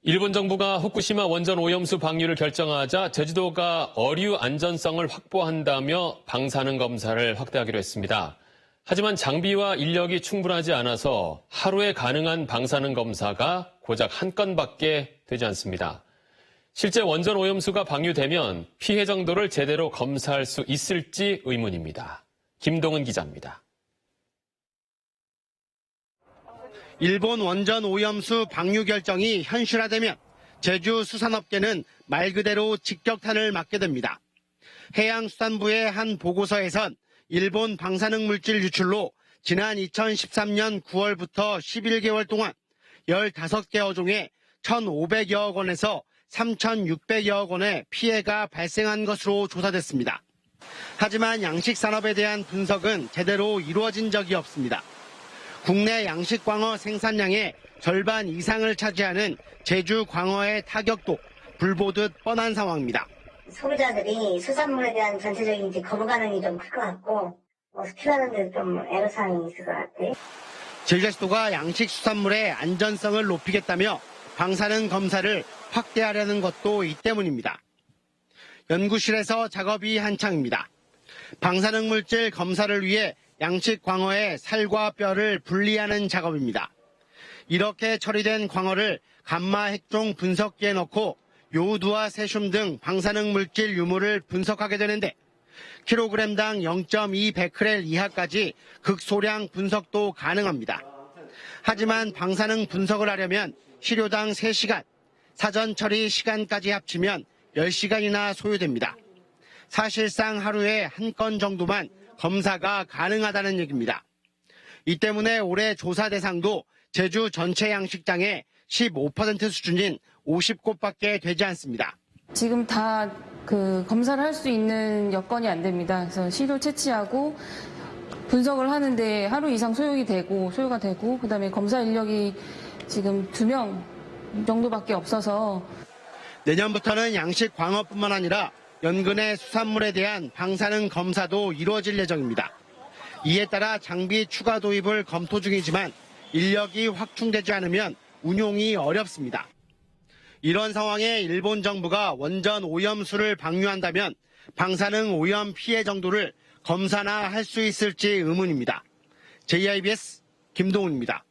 일본 정부가 후쿠시마 원전 오염수 방류를 결정하자 제주도가 어류 안전성을 확보한다며 방사능 검사를 확대하기로 했습니다. 하지만 장비와 인력이 충분하지 않아서 하루에 가능한 방사능 검사가 고작 한 건밖에 되지 않습니다. 실제 원전 오염수가 방류되면 피해 정도를 제대로 검사할 수 있을지 의문입니다. 김동은 기자입니다. 일본 원전 오염수 방류 결정이 현실화되면 제주 수산업계는 말 그대로 직격탄을 맞게 됩니다. 해양수산부의 한 보고서에선 일본 방사능 물질 유출로 지난 2013년 9월부터 11개월 동안 15개 어종에 1,500여억 원에서 3,600여억 원의 피해가 발생한 것으로 조사됐습니다. 하지만 양식산업에 대한 분석은 제대로 이루어진 적이 없습니다. 국내 양식 광어 생산량의 절반 이상을 차지하는 제주 광어의 타격도 불보듯 뻔한 상황입니다. 소비자들이 수산물에 대한 전체적인 이제 거부 반응이 좀 클 것 같고, 수출하는 데 좀 애로사항이 있을 것 같아요. 제주도가 양식 수산물의 안전성을 높이겠다며 방사능 검사를 확대하려는 것도 이 때문입니다. 연구실에서 작업이 한창입니다. 방사능 물질 검사를 위해 양식 광어의 살과 뼈를 분리하는 작업입니다. 이렇게 처리된 광어를 감마 핵종 분석기에 넣고 요오두와 세슘 등 방사능 물질 유무를 분석하게 되는데 킬로그램당 0.2 베크렐 이하까지 극소량 분석도 가능합니다. 하지만 방사능 분석을 하려면 시료당 3시간, 사전 처리 시간까지 합치면 10시간이나 소요됩니다. 사실상 하루에 한 건 정도만 검사가 가능하다는 얘기입니다. 이 때문에 올해 조사 대상도 제주 전체 양식장의 15% 수준인 50곳밖에 되지 않습니다. 지금 다 검사를 할 수 있는 여건이 안 됩니다. 그래서 시료 채취하고 분석을 하는데 하루 이상 소요가 되고 그다음에 검사 인력이 지금 2명 정도밖에 없어서 내년부터는 양식 광어뿐만 아니라 연근의 수산물에 대한 방사능 검사도 이루어질 예정입니다. 이에 따라 장비 추가 도입을 검토 중이지만 인력이 확충되지 않으면 운용이 어렵습니다. 이런 상황에 일본 정부가 원전 오염수를 방류한다면 방사능 오염 피해 정도를 검사나 할 수 있을지 의문입니다. JIBS 김동훈입니다.